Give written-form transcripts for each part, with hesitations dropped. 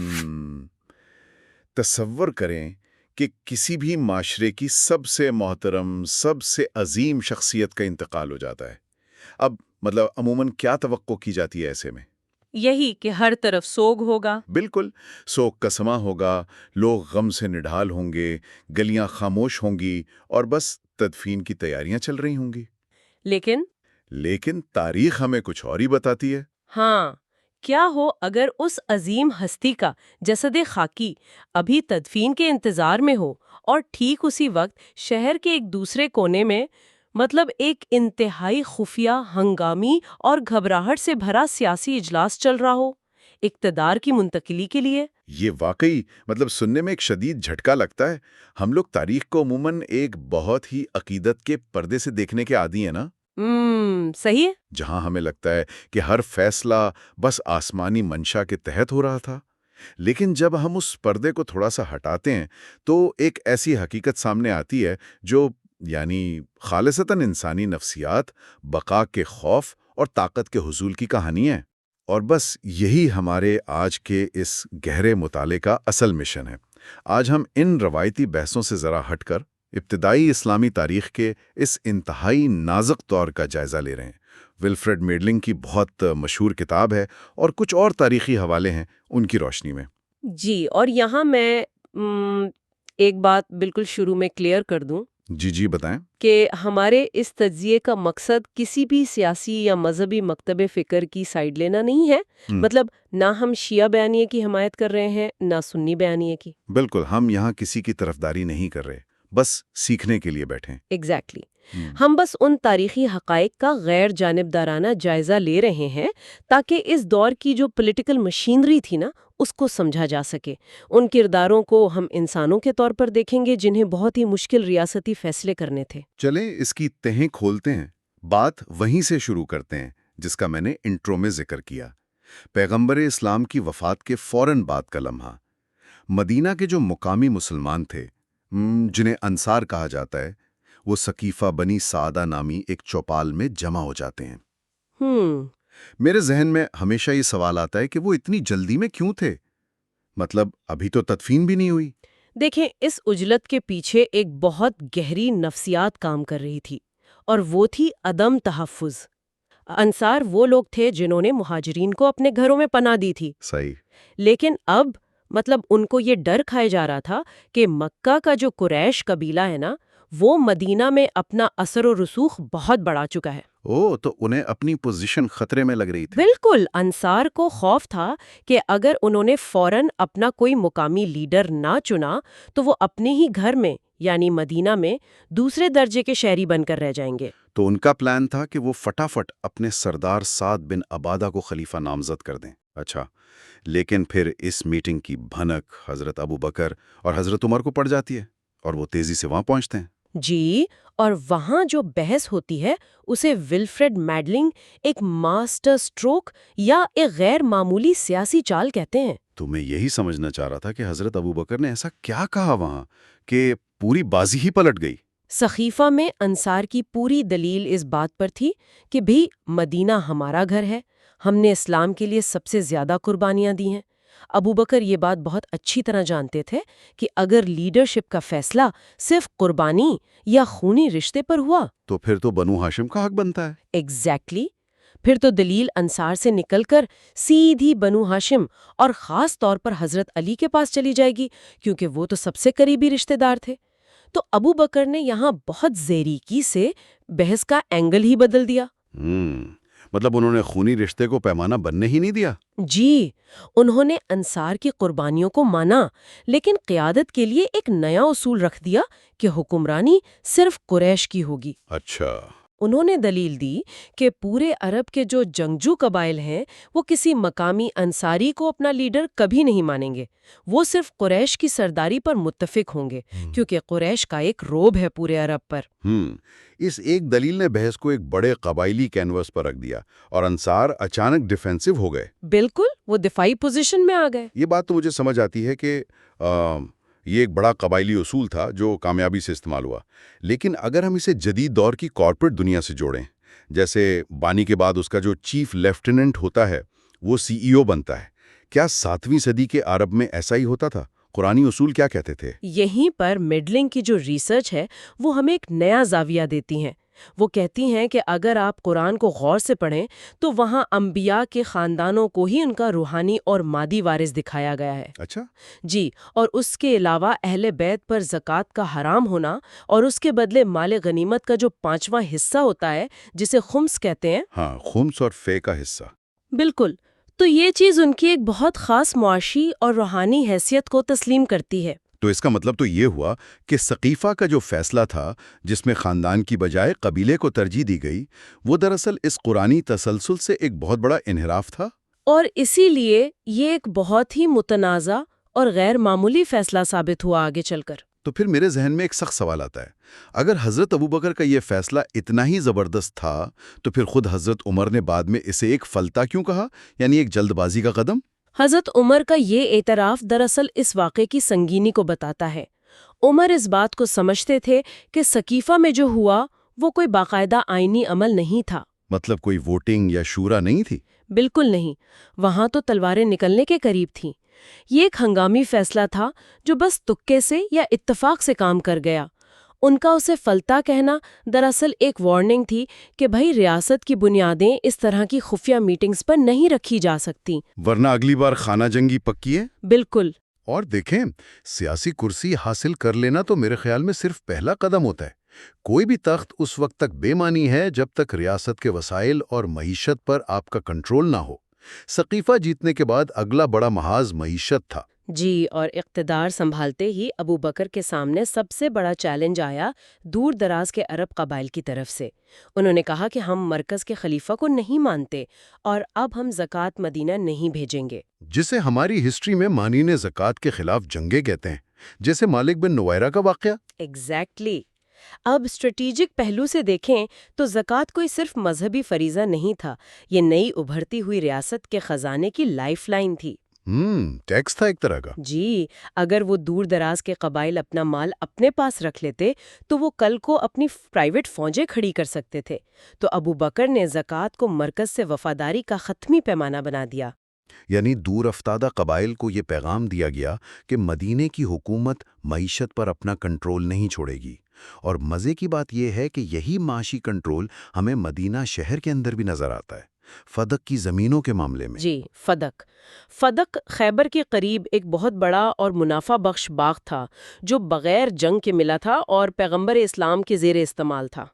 ہم، تصور کریں کہ کسی بھی معاشرے کی سب سے محترم، سب سے عظیم شخصیت کا انتقال ہو جاتا ہے۔ اب مطلب عموماً کیا توقع کی جاتی ہے ایسے میں؟ یہی کہ ہر طرف سوگ ہوگا۔ بالکل، سوگ کا سماں ہوگا، لوگ غم سے نڈھال ہوں گے، گلیاں خاموش ہوں گی اور بس تدفین کی تیاریاں چل رہی ہوں گی۔ لیکن لیکن تاریخ ہمیں کچھ اور ہی بتاتی ہے۔ ہاں، کیا ہو اگر اس عظیم ہستی کا جسد خاکی ابھی تدفین کے انتظار میں ہو اور ٹھیک اسی وقت شہر کے ایک دوسرے کونے میں مطلب ایک انتہائی خفیہ، ہنگامی اور گھبراہٹ سے بھرا سیاسی اجلاس چل رہا ہو اقتدار کی منتقلی کے لیے؟ یہ واقعی سننے میں ایک شدید جھٹکا لگتا ہے۔ ہم لوگ تاریخ کو عموماً ایک بہت ہی عقیدت کے پردے سے دیکھنے کے عادی ہیں نا، صحیح ہے۔ جہاں ہمیں لگتا ہے کہ ہر فیصلہ بس آسمانی منشا کے تحت ہو رہا تھا۔ لیکن جب ہم اس پردے کو تھوڑا سا ہٹاتے ہیں تو ایک ایسی حقیقت سامنے آتی ہے جو خالصتاً انسانی نفسیات، بقا کے خوف اور طاقت کے حصول کی کہانی ہے۔ اور بس یہی ہمارے آج کے اس گہرے مطالعے کا اصل مشن ہے۔ آج ہم ان روایتی بحثوں سے ذرا ہٹ کر ابتدائی اسلامی تاریخ کے اس انتہائی نازک دور کا جائزہ لے رہے ہیں۔ ولفریڈ میڈلنگ کی بہت مشہور کتاب ہے اور کچھ اور تاریخی حوالے ہیں ان کی روشنی میں۔ جی، اور یہاں میں ایک بات بالکل شروع میں کلیئر کر دوں جی بتائیں۔ کہ ہمارے اس تجزیے کا مقصد کسی بھی سیاسی یا مذہبی مکتب فکر کی سائیڈ لینا نہیں ہے۔ مطلب نہ ہم شیعہ بیانیے کی حمایت کر رہے ہیں نہ سنی بیانیے کی۔ بالکل، ہم یہاں کسی کی طرفداری نہیں کر رہے، بس سیکھنے کے لیے بیٹھے۔ ایگزیکٹلی۔ ہم بس ان تاریخی حقائق کا غیر جانبدارانہ جائزہ لے رہے ہیں تاکہ اس دور کی جو پولیٹیکل مشینری تھی نا اس کو سمجھا جا سکے۔ ان کرداروں کو ہم انسانوں کے طور پر دیکھیں گے جنہیں بہت ہی مشکل ریاستی فیصلے کرنے تھے۔ چلیں اس کی تہیں کھولتے ہیں، بات وہیں سے شروع کرتے ہیں جس کا میں نے انٹرو میں ذکر کیا۔ پیغمبر اسلام کی وفات کے فوراً بعد کا لمحہ، مدینہ کے جو مقامی مسلمان تھے جنہیں انصار کہا جاتا ہے، وہ سقیفہ بنی سعدہ نامی ایک چوپال میں جمع ہو جاتے ہیں۔ میرے ذہن میں ہمیشہ یہ سوال آتا ہے کہ وہ اتنی جلدی میں کیوں تھے؟ مطلب ابھی تو تدفین بھی نہیں ہوئی۔ دیکھیں، اس عجلت کے پیچھے ایک بہت گہری نفسیات کام کر رہی تھی، اور وہ تھی عدم تحفظ۔ انصار وہ لوگ تھے جنہوں نے مہاجرین کو اپنے گھروں میں پناہ دی تھی۔ صحیح۔ لیکن اب ان کو یہ ڈر کھائے جا رہا تھا کہ مکہ کا جو قریش قبیلہ ہے نا، وہ مدینہ میں اپنا اثر و رسوخ بہت بڑھا چکا ہے۔ تو انہیں اپنی پوزیشن خطرے میں لگ رہی تھی۔ بالکل، انصار کو خوف تھا کہ اگر انہوں نے فوراً اپنا کوئی مقامی لیڈر نہ چنا تو وہ اپنے ہی گھر میں یعنی مدینہ میں دوسرے درجے کے شہری بن کر رہ جائیں گے۔ تو ان کا پلان تھا کہ وہ فٹافٹ اپنے سردار سعد بن عبادہ کو خلیفہ نامزد کر دیں۔ اچھا، لیکن پھر اس میٹنگ کی بھنک حضرت ابو بکر اور حضرت عمر کو پڑ جاتی ہے اور وہ تیزی سے وہاں پہنچتے ہیں۔ جی، اور وہاں جو بحث ہوتی ہے اسے ولفریڈ میڈلنگ ایک ماسٹر سٹروک یا ایک غیر معمولی سیاسی چال کہتے ہیں۔ تو میں یہی سمجھنا چاہ رہا تھا کہ حضرت ابو بکر نے ایسا کیا کہا وہاں کہ پوری بازی ہی پلٹ گئی۔ سقیفہ میں انصار کی پوری دلیل اس بات پر تھی کہ بھی مدینہ ہمارا گھر ہے، ہم نے اسلام کے لیے سب سے زیادہ قربانیاں دی ہیں۔ ابو بکر یہ بات بہت اچھی طرح جانتے تھے کہ اگر لیڈرشپ کا فیصلہ صرف قربانی یا خونی رشتے پر ہوا تو پھر تو بنو ہاشم کا حق بنتا ہے۔ ایگزیکٹلی، پھر تو دلیل انصار سے نکل کر سیدھی بنو ہاشم اور خاص طور پر حضرت علی کے پاس چلی جائے گی، کیونکہ وہ تو سب سے قریبی رشتے دار تھے۔ تو ابو بکر نے یہاں بہت زیریکی سے بحث کا اینگل ہی بدل دیا۔ مطلب انہوں نے خونی رشتے کو پیمانہ بننے ہی نہیں دیا۔ جی، انہوں نے انصار کی قربانیوں کو مانا، لیکن قیادت کے لیے ایک نیا اصول رکھ دیا کہ حکمرانی صرف قریش کی ہوگی۔ اچھا۔ انہوں نے دلیل دی کہ پورے عرب کے جو جنگجو قبائل ہیں وہ کسی مقامی انصاری کو اپنا لیڈر کبھی نہیں مانیں گے، وہ صرف قریش کی سرداری پر متفق ہوں گے، کیونکہ قریش کا ایک رعب ہے پورے عرب پر۔ اس ایک دلیل نے بحث کو ایک بڑے قبائلی کینوس پر رکھ دیا اور انصار اچانک ڈیفینسو ہو گئے۔ بالکل، وہ دفاعی پوزیشن میں آ گئے۔ یہ بات تو مجھے سمجھ آتی ہے کہ یہ ایک بڑا قبائلی اصول تھا جو کامیابی سے استعمال ہوا، لیکن اگر ہم اسے جدید دور کی کارپوریٹ دنیا سے جوڑیں، جیسے بانی کے بعد اس کا جو چیف لیفٹیننٹ ہوتا ہے وہ سی ای او بنتا ہے، کیا 7ویں صدی کے عرب میں ایسا ہی ہوتا تھا؟ قرآنی اصول کیا کہتے تھے؟ یہیں پر مڈلنگ کی جو ریسرچ ہے وہ ہمیں ایک نیا زاویہ دیتی ہیں۔ وہ کہتی ہیں کہ اگر آپ قرآن کو غور سے پڑھیں تو وہاں انبیاء کے خاندانوں کو ہی ان کا روحانی اور مادی وارث دکھایا گیا ہے۔ اچھا، جی، اور اس کے علاوہ اہل بیت پر زکوٰۃ کا حرام ہونا اور اس کے بدلے مال غنیمت کا جو 5واں حصہ ہوتا ہے جسے خمس کہتے ہیں۔ ہاں، خمس اور فے کا حصہ۔ بالکل، تو یہ چیز ان کی ایک بہت خاص معاشی اور روحانی حیثیت کو تسلیم کرتی ہے۔ تو اس کا مطلب تو یہ ہوا کہ سقیفہ کا جو فیصلہ تھا، جس میں خاندان کی بجائے قبیلے کو ترجیح دی گئی، وہ دراصل اس قرآنی تسلسل سے ایک بہت بڑا انحراف تھا۔ اور اسی لیے یہ ایک بہت ہی متنازع اور غیر معمولی فیصلہ ثابت ہوا آگے چل کر۔ تو پھر میرے ذہن میں ایک سخت سوال آتا ہے، اگر حضرت ابوبکر کا یہ فیصلہ اتنا ہی زبردست تھا تو پھر خود حضرت عمر نے بعد میں اسے ایک فلتہ کیوں کہا، یعنی ایک جلد بازی کا قدم؟ حضرت عمر کا یہ اعتراف دراصل اس واقعے کی سنگینی کو بتاتا ہے۔ عمر اس بات کو سمجھتے تھے کہ سقیفہ میں جو ہوا وہ کوئی باقاعدہ آئینی عمل نہیں تھا۔ مطلب کوئی ووٹنگ یا شورا نہیں تھی؟ بالکل نہیں، وہاں تو تلواریں نکلنے کے قریب تھیں۔ یہ ایک ہنگامی فیصلہ تھا جو بس تکے سے یا اتفاق سے کام کر گیا۔ ان کا اسے فلتہ کہنا دراصل ایک وارننگ تھی کہ بھائی ریاست کی بنیادیں اس طرح کی خفیہ میٹنگز پر نہیں رکھی جا سکتی، ورنہ اگلی بار خانہ جنگی پکی ہے۔ بالکل۔ اور دیکھیں، سیاسی کرسی حاصل کر لینا تو میرے خیال میں صرف پہلا قدم ہوتا ہے۔ کوئی بھی تخت اس وقت تک بے معنی ہے جب تک ریاست کے وسائل اور معیشت پر آپ کا کنٹرول نہ ہو۔ سقیفہ جیتنے کے بعد اگلا بڑا محاذ معیشت تھا۔ جی، اور اقتدار سنبھالتے ہی ابو بکر کے سامنے سب سے بڑا چیلنج آیا دور دراز کے عرب قبائل کی طرف سے۔ انہوں نے کہا کہ ہم مرکز کے خلیفہ کو نہیں مانتے اور اب ہم زکوٰۃ مدینہ نہیں بھیجیں گے، جسے ہماری ہسٹری میں مانین زکوٰۃ کے خلاف جنگیں کہتے ہیں، جیسے مالک بن نویرہ کا واقعہ۔ ایگزیکٹلی۔ اب اسٹریٹجک پہلو سے دیکھیں تو زکوٰۃ کوئی صرف مذہبی فریضہ نہیں تھا، یہ نئی ابھرتی ہوئی ریاست کے خزانے کی لائف لائن تھی۔ ٹیکس تھا ایک طرح کا۔ جی، اگر وہ دور دراز کے قبائل اپنا مال اپنے پاس رکھ لیتے تو وہ کل کو اپنی پرائیویٹ فوجیں کھڑی کر سکتے تھے۔ تو ابو بکر نے زکوٰۃ کو مرکز سے وفاداری کا حتمی پیمانہ بنا دیا۔ یعنی دور افتادہ قبائل کو یہ پیغام دیا گیا کہ مدینے کی حکومت معیشت پر اپنا کنٹرول نہیں چھوڑے گی، اور مزے کی بات یہ ہے کہ یہی معاشی کنٹرول ہمیں مدینہ شہر کے اندر بھی نظر آتا ہے، فدق کی زمینوں کے معاملے میں۔ جی، فدق خیبر کے قریب ایک بہت بڑا اور منافع بخش باغ تھا جو بغیر جنگ کے ملا تھا اور پیغمبر اسلام کے زیر استعمال تھا۔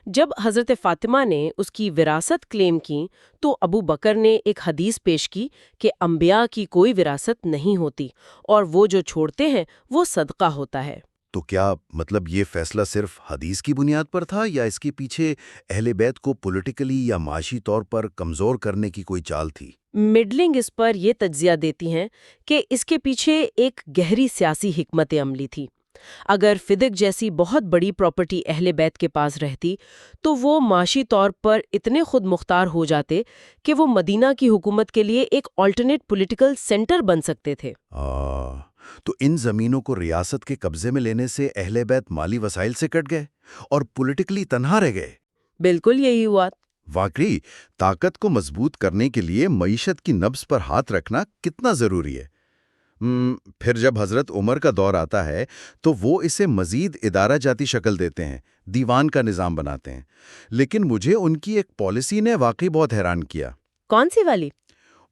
جب حضرت فاطمہ نے اس کی وراثت کلیم کی تو ابو بکر نے ایک حدیث پیش کی کہ انبیاء کی کوئی وراثت نہیں ہوتی اور وہ جو چھوڑتے ہیں وہ صدقہ ہوتا ہے۔ تو کیا مطلب یہ فیصلہ صرف حدیث کی بنیاد پر تھا، یا اس کے پیچھے اہل بیت کو پولیٹیکلی یا معاشی طور پر کمزور کرنے کی کوئی چال تھی؟ مڈلنگ اس پر یہ تجزیہ دیتی ہیں کہ اس کے پیچھے ایک گہری سیاسی حکمت عملی تھی۔ اگر فدق جیسی بہت بڑی پراپرٹی اہل بیت کے پاس رہتی تو وہ معاشی طور پر اتنے خود مختار ہو جاتے کہ وہ مدینہ کی حکومت کے لیے ایک آلٹرنیٹ پولیٹیکل سینٹر بن سکتے تھے۔ تو ان زمینوں کو ریاست کے قبضے میں لینے سے اہل بیت مالی وسائل سے کٹ گئے اور پولیٹیکلی تنہا رہ گئے۔ بالکل یہی ہوا۔ واقعی طاقت کو مضبوط کرنے کے لیے معیشت کی نبض پر ہاتھ رکھنا کتنا ضروری ہے۔ پھر جب حضرت عمر کا دور آتا ہے تو وہ اسے مزید ادارہ جاتی شکل دیتے ہیں، دیوان کا نظام بناتے ہیں، لیکن مجھے ان کی ایک پالیسی نے واقعی بہت حیران کیا۔ کون سی والی؟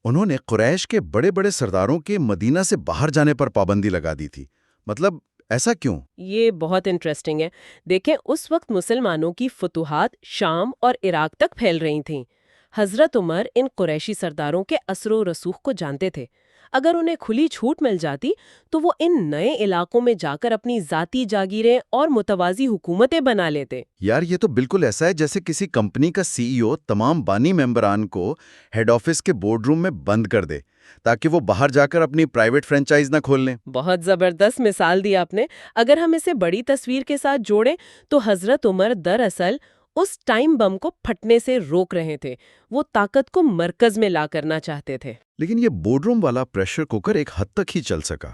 انہوں نے قریش کے بڑے بڑے سرداروں کے مدینہ سے باہر جانے پر پابندی لگا دی تھی۔ مطلب ایسا کیوں؟ یہ بہت انٹرسٹنگ ہے۔ دیکھیں، اس وقت مسلمانوں کی فتوحات شام اور عراق تک پھیل رہی تھیں۔ حضرت عمر ان قریشی سرداروں کے اثر و رسوخ کو جانتے تھے۔ اگر انہیں کھلی چھوٹ مل جاتی تو وہ ان نئے علاقوں میں جا کر اپنی ذاتی جاگیریں اور متوازی حکومتیں بنا لیتے۔ یار، یہ تو بالکل ایسا ہے جیسے کسی کمپنی کا سی ای او تمام بانی ممبران کو ہیڈ آفس کے بورڈ روم میں بند کر دے تاکہ وہ باہر جا کر اپنی پرائیویٹ فرینچائز نہ کھول لیں۔ بہت زبردست مثال دی آپ نے۔ اگر ہم اسے بڑی تصویر کے ساتھ جوڑیں تو حضرت عمر دراصل اس ٹائم بم کو پھٹنے سے روک رہے تھے۔ وہ طاقت کو مرکز میں لا کرنا چاہتے تھے۔ لیکن یہ بورڈ روم والا پریشر کوکر ایک حد تک ہی چل سکا۔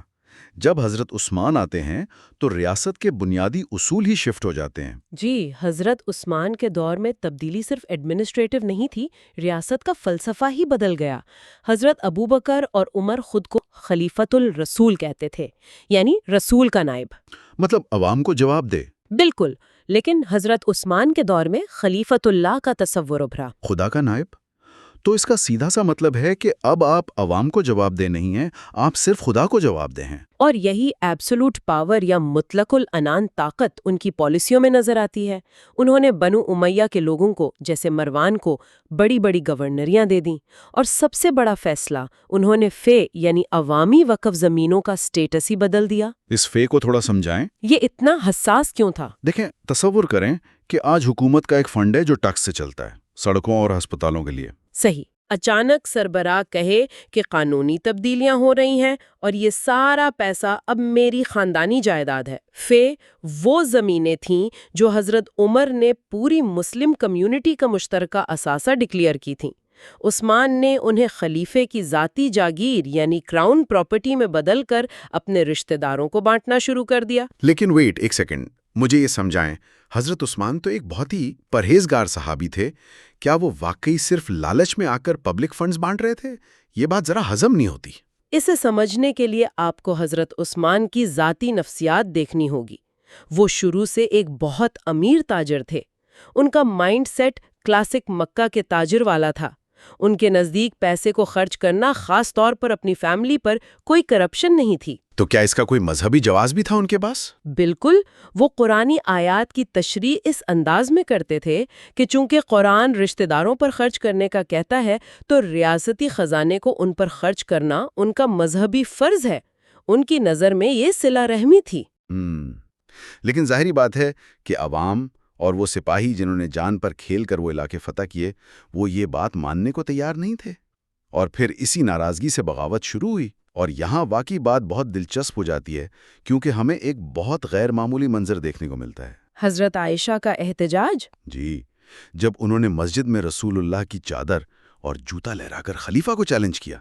جب حضرت عثمان آتے ہیں تو ریاست کے بنیادی اصول ہی شفٹ ہو جاتے ہیں۔ جی، حضرت عثمان کے دور میں تبدیلی صرف ایڈمنسٹریٹو نہیں تھی، ریاست کا فلسفہ ہی بدل گیا۔ حضرت ابوبکر اور عمر خود کو خلیفۃ الرسول کہتے تھے، یعنی رسول کا نائب۔ مطلب عوام کو جواب دے۔ بالکل، لیکن حضرت عثمان کے دور میں خلیفۃ اللہ کا تصور ابھرا۔ خدا کا نائب؟ تو اس کا سیدھا سا مطلب ہے کہ اب آپ عوام کو جواب دے نہیں ہیں، آپ صرف خدا کو جواب دے ہیں۔ اور یہی ایبسولوٹ پاور یا مطلق العنان طاقت ان کی پالیسیوں میں نظر آتی ہے۔ انہوں نے بنو امیہ کے لوگوں کو، جیسے مروان کو، بڑی بڑی گورنریاں دے دیں، اور سب سے بڑا فیصلہ انہوں نے فے یعنی عوامی وقف زمینوں کا سٹیٹس ہی بدل دیا۔ اس فے کو تھوڑا سمجھائیں۔ یہ اتنا حساس کیوں تھا؟ دیکھیں، تصور کریں کہ آج حکومت کا ایک فنڈ ہے جو ٹیکس سے چلتا ہے، سڑکوں اور ہسپتالوں کے لیے۔ صحیح۔ اچانک سربراہ کہے کہ قانونی تبدیلیاں ہو رہی ہیں اور یہ سارا پیسہ اب میری خاندانی جائیداد ہے۔ وہ زمینیں تھیں جو حضرت عمر نے پوری مسلم کمیونٹی کا مشترکہ اثاثہ ڈکلیئر کی تھیں۔ عثمان نے انہیں خلیفے کی ذاتی جاگیر یعنی کراؤن پراپرٹی میں بدل کر اپنے رشتہ داروں کو بانٹنا شروع کر دیا۔ لیکن ویٹ ایک سیکنڈ، مجھے یہ سمجھائیں، حضرت عثمان تو ایک بہت ہی پرہیزگار صحابی تھے، کیا وہ واقعی صرف لالچ میں آ کر پبلک فنڈز بانٹ رہے تھے؟ یہ بات ذرا ہضم نہیں ہوتی۔ اسے سمجھنے کے لیے آپ کو حضرت عثمان کی ذاتی نفسیات دیکھنی ہوگی۔ وہ شروع سے ایک بہت امیر تاجر تھے۔ ان کا مائنڈ سیٹ کلاسک مکہ کے تاجر والا تھا۔ ان کے نزدیک پیسے کو خرچ کرنا، خاص طور پر اپنی فیملی پر، کوئی کرپشن نہیں تھی۔ تو کیا اس کا کوئی مذہبی جواز بھی تھا ان کے پاس؟ بالکل، وہ قرآنی آیات کی تشریح اس انداز میں کرتے تھے کہ چونکہ قرآن رشتہ داروں پر خرچ کرنے کا کہتا ہے تو ریاستی خزانے کو ان پر خرچ کرنا ان کا مذہبی فرض ہے۔ ان کی نظر میں یہ صلہ رحمی تھی۔ لیکن ظاہری بات ہے کہ عوام اور وہ سپاہی جنہوں نے جان پر کھیل کر وہ علاقے فتح کیے، وہ یہ بات ماننے کو تیار نہیں تھے، اور پھر اسی ناراضگی سے بغاوت شروع ہوئی۔ اور یہاں واقعی بات بہت دلچسپ ہو جاتی ہے، کیونکہ ہمیں ایک بہت غیر معمولی منظر دیکھنے کو ملتا ہے۔ حضرت عائشہ کا احتجاج؟ جی، جب انہوں نے مسجد میں رسول اللہ کی چادر اور جوتا لہرا کر خلیفہ کو چیلنج کیا،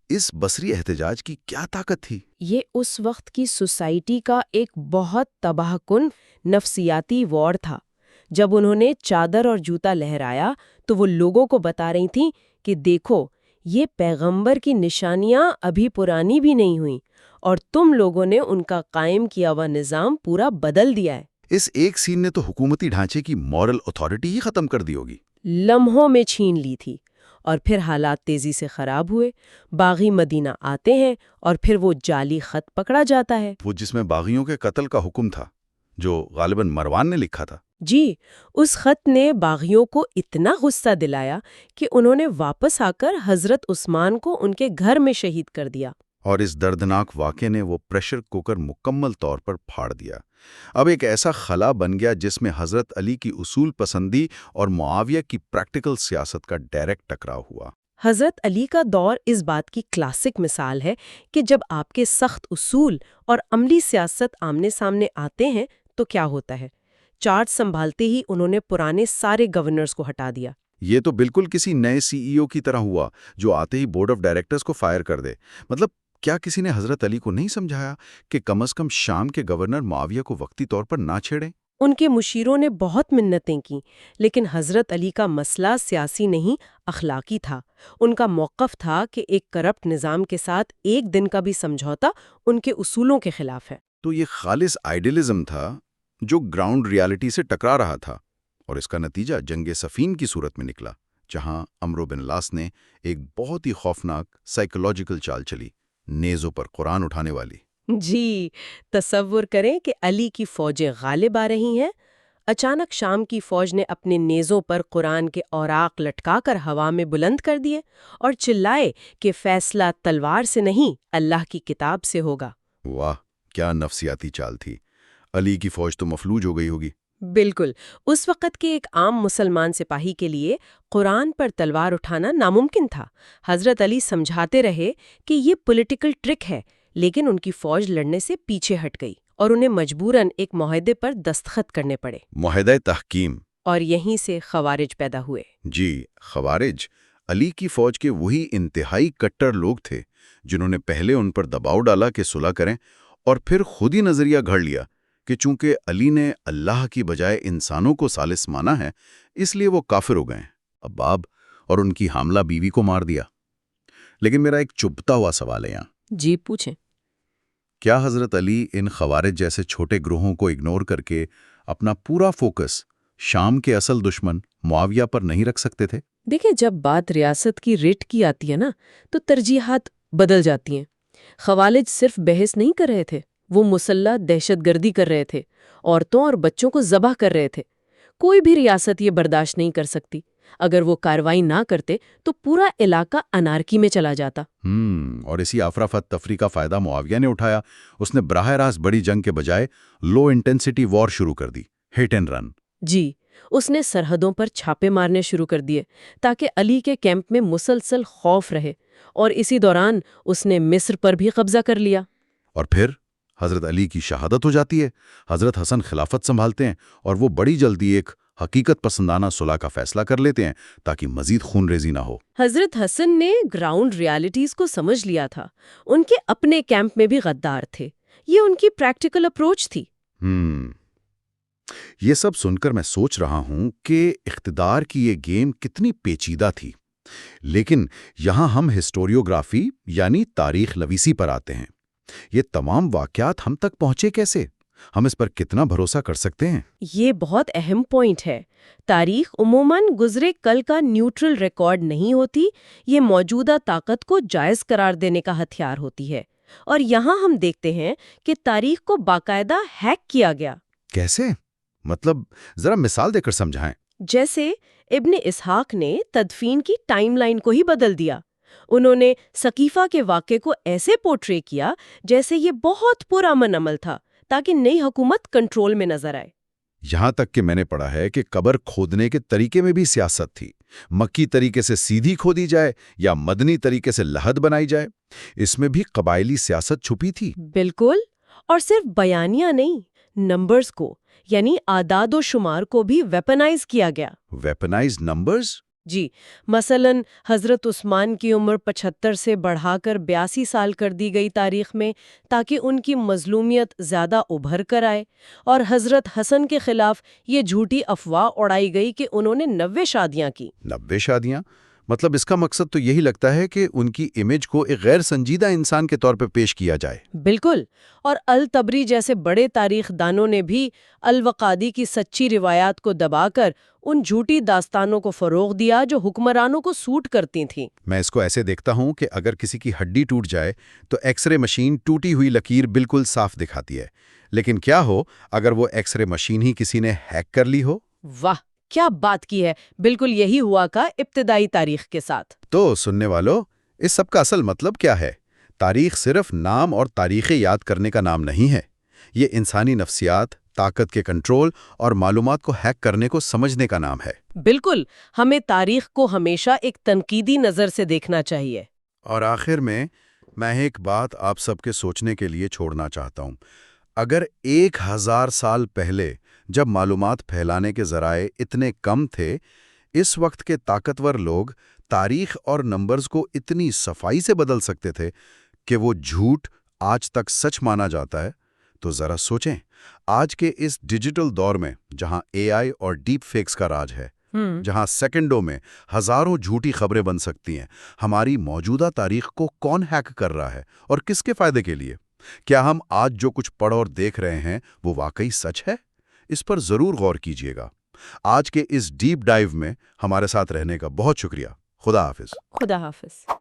اس بصری احتجاج کی کیا طاقت تھی؟ یہ اس وقت کی سوسائٹی کا ایک بہت تباہ کن نفسیاتی وار تھا۔ جب انہوں نے چادر اور جوتا لہرایا تو وہ لوگوں کو بتا رہی تھیں کہ دیکھو، یہ پیغمبر کی نشانیاں ابھی پرانی بھی نہیں ہوئیں اور تم لوگوں نے ان کا قائم کیا ہوا نظام پورا بدل دیا ہے۔ اس ایک سین نے تو حکومتی ڈھانچے کی مورل اتھارٹی ہی ختم کر دی ہوگی۔ لمحوں میں چھین لی تھی، اور پھر حالات تیزی سے خراب ہوئے۔ باغی مدینہ آتے ہیں اور پھر وہ جعلی خط پکڑا جاتا ہے۔ وہ جس میں باغیوں کے قتل کا حکم تھا، جو غالباً مروان نے لکھا تھا۔ جی، اس خط نے باغیوں کو اتنا غصہ دلایا کہ انہوں نے واپس آ کر حضرت عثمان کو ان کے گھر میں شہید کر دیا۔ اور اس دردناک واقعے نے وہ پریشر کوکر مکمل طور پر پھاڑ دیا۔ اب ایک ایسا خلا بن گیا جس میں حضرت علی کی اصول پسندی اور معاویہ کی پریکٹیکل سیاست کا ڈائریکٹ ٹکراؤ ہوا۔ حضرت علی کا دور اس بات کی کلاسک مثال ہے کہ جب آپ کے سخت اصول اور عملی سیاست آمنے سامنے آتے ہیں تو کیا ہوتا ہے۔ چارج سنبھالتے ہی انہوں نے پرانے سارے گورنرز کو ہٹا دیا۔ یہ تو بالکل کسی نئے سی ای او کی طرح ہوا جو آتے ہی بورڈ آف ڈائریکٹرز کو فائر کر دے۔ مطلب کیا کسی نے حضرت علی کو نہیں سمجھایا کہ کم از کم شام کے گورنر معاویہ کو وقتی طور پر نہ چھیڑیں؟ ان کے مشیروں نے بہت منتیں کیں، لیکن حضرت علی کا مسئلہ سیاسی نہیں، اخلاقی تھا۔ ان کا موقف تھا کہ ایک کرپٹ نظام کے ساتھ ایک دن کا بھی سمجھوتا ان کے اصولوں کے خلاف ہے۔ تو یہ خالص آئیڈیلزم تھا جو گراؤنڈ ریالٹی سے ٹکرا رہا تھا، اور اس کا نتیجہ جنگ صفین کی صورت میں نکلا، جہاں عمرو بن العاص نے ایک بہت ہی خوفناک سائیکولوجیکل چال چلی، نیزوں پر قرآن اٹھانے والی۔ جی، تصور کریں کہ علی کی فوجیں غالب آ رہی ہیں۔ اچانک شام کی فوج نے اپنے نیزوں پر قرآن کے اوراق لٹکا کر ہوا میں بلند کر دیے اور چلائے کہ فیصلہ تلوار سے نہیں، اللہ کی کتاب سے ہوگا۔ واہ، کیا نفسیاتی چال تھی! علی کی فوج تو مفلوج ہو گئی ہوگی۔ بالکل، اس وقت کے ایک عام مسلمان سپاہی کے لیے قرآن پر تلوار اٹھانا ناممکن تھا۔ حضرت علی سمجھاتے رہے کہ یہ پولیٹیکل ٹرک ہے، لیکن ان کی فوج لڑنے سے پیچھے ہٹ گئی اور انہیں مجبوراً ایک معاہدے پر دستخط کرنے پڑے۔ معاہدہ تحکیم۔ اور یہیں سے خوارج پیدا ہوئے۔ جی، خوارج علی کی فوج کے وہی انتہائی کٹر لوگ تھے جنہوں نے پہلے ان پر دباؤ ڈالا کہ صلح کریں اور پھر خود ہی نظریہ گھڑ لیا کہ چونکہ علی نے اللہ کی بجائے انسانوں کو ثالث مانا ہے اس لیے وہ کافر ہو گئے۔ اباب اور ان کی حاملہ بیوی کو مار دیا۔ لیکن میرا ایک چبھتا ہوا سوال ہے یہاں، جی پوچھیں۔ کیا حضرت علی ان خوارج جیسے چھوٹے گروہوں کو اگنور کر کے اپنا پورا فوکس شام کے اصل دشمن معاویہ پر نہیں رکھ سکتے تھے؟ دیکھیں، جب بات ریاست کی ریٹ کی آتی ہے نا تو ترجیحات بدل جاتی ہیں۔ خوالج صرف بحث نہیں کر رہے تھے، وہ مسلح دہشت گردی کر رہے تھے، عورتوں اور بچوں کو ذبح کر رہے تھے۔ کوئی بھی ریاست یہ برداشت نہیں کر سکتی۔ اگر وہ کارروائی نہ کرتے تو پورا علاقہ انارکی میں چلا جاتا۔ اور اسی افرافت تفریح کا فائدہ معاویہ نے اٹھایا۔ اس نے براہ راست بڑی جنگ کے بجائے لو انٹینسٹی وار شروع کر دی، ہٹ اینڈ رن۔ جی، اس نے سرحدوں پر چھاپے مارنے شروع کر دیے تاکہ علی کے کیمپ میں مسلسل خوف رہے، اور اسی دوران اس نے مصر پر بھی قبضہ کر لیا۔ اور پھر حضرت علی کی شہادت ہو جاتی ہے، حضرت حسن خلافت سنبھالتے ہیں اور وہ بڑی جلدی ایک حقیقت پسندانہ صلح کا فیصلہ کر لیتے ہیں تاکہ مزید خون ریزی نہ ہو۔ حضرت حسن نے گراؤنڈ ریالٹیز کو سمجھ لیا تھا۔ ان کے اپنے کیمپ میں بھی غدار تھے، یہ ان کی پریکٹیکل اپروچ تھی۔ یہ سب سن کر میں سوچ رہا ہوں کہ اقتدار کی یہ گیم کتنی پیچیدہ تھی۔ لیکن یہاں ہم ہسٹوریوگرافی یعنی تاریخ نویسی پر آتے ہیں۔ یہ تمام واقعات ہم تک پہنچے کیسے؟ ہم اس پر کتنا بھروسہ کر سکتے ہیں؟ یہ بہت اہم پوائنٹ ہے۔ تاریخ عموماً گزرے کل کا نیوٹرل ریکارڈ نہیں ہوتی، یہ موجودہ طاقت کو جائز قرار دینے کا ہتھیار ہوتی ہے۔ اور یہاں ہم دیکھتے ہیں کہ تاریخ کو باقاعدہ ہیک کیا گیا۔ کیسے؟ مطلب ذرا مثال دے کر سمجھائیں۔ جیسے ابن اسحاق نے تدفین کی ٹائم لائن کو ہی بدل دیا۔ انہوں نے ثقیفہ کے واقعے کو ایسے پورٹری کیا جیسے یہ بہت پرامن عمل تھا تاکہ نئی حکومت کنٹرول میں نظر آئے۔ یہاں تک کہ میں نے پڑھا ہے کہ قبر کھودنے کے طریقے میں بھی سیاست تھی۔ مکی طریقے سے سیدھی کھودی جائے یا مدنی طریقے سے لحد بنائی جائے، اس میں بھی قبائلی سیاست چھپی تھی۔ بالکل، اور صرف بیانیہ نہیں، نمبرز کو یعنی اعداد و شمار کو بھی ویپنائز کیا گیا۔ Weaponised numbers? جی، مثلاً حضرت عثمان کی عمر 75 سے بڑھا کر 82 سال کر دی گئی تاریخ میں تاکہ ان کی مظلومیت زیادہ ابھر کر آئے، اور حضرت حسن کے خلاف یہ جھوٹی افواہ اڑائی گئی کہ انہوں نے 90 شادیاں کی۔ 90 شادیاں؟ مطلب اس کا مقصد تو یہی لگتا ہے کہ ان کی امیج کو ایک غیر سنجیدہ انسان کے طور پہ پیش کیا جائے۔ بالکل، اور الطبری جیسے بڑے تاریخ دانوں نے بھی الوقادی کی سچی روایات کو دبا کر ان جھوٹی داستانوں کو فروغ دیا جو حکمرانوں کو سوٹ کرتی تھیں۔ میں اس کو ایسے دیکھتا ہوں کہ اگر کسی کی ہڈی ٹوٹ جائے تو ایکس رے مشین ٹوٹی ہوئی لکیر بالکل صاف دکھاتی ہے، لیکن کیا ہو اگر وہ ایکس رے مشین ہی کسی نے ہیک کر لی ہو؟ واہ، کیا بات کی ہے! بالکل یہی ہوا کا ابتدائی تاریخ کے ساتھ۔ تو سننے والوں، اس سب کا اصل مطلب کیا ہے؟ تاریخ صرف نام اور تاریخیں یاد کرنے کا نام نہیں ہے، یہ انسانی نفسیات، طاقت کے کنٹرول اور معلومات کو ہیک کرنے کو سمجھنے کا نام ہے۔ بالکل، ہمیں تاریخ کو ہمیشہ ایک تنقیدی نظر سے دیکھنا چاہیے۔ اور آخر میں ایک بات آپ سب کے سوچنے کے لیے چھوڑنا چاہتا ہوں۔ اگر 1000 سال پہلے جب معلومات پھیلانے کے ذرائع اتنے کم تھے، اس وقت کے طاقتور لوگ تاریخ اور نمبرز کو اتنی صفائی سے بدل سکتے تھے کہ وہ جھوٹ آج تک سچ مانا جاتا ہے، تو ذرا سوچیں، آج کے اس ڈیجیٹل دور میں جہاں اے آئی اور ڈیپ فیکس کا راج ہے، جہاں سیکنڈوں میں ہزاروں جھوٹی خبریں بن سکتی ہیں، ہماری موجودہ تاریخ کو کون ہیک کر رہا ہے اور کس کے فائدے کے لیے؟ کیا ہم آج جو کچھ پڑھ اور دیکھ رہے ہیں وہ واقعی سچ ہے؟ اس پر ضرور غور کیجیے گا۔ آج کے اس ڈیپ ڈائیو میں ہمارے ساتھ رہنے کا بہت شکریہ۔ خدا حافظ۔ خدا حافظ۔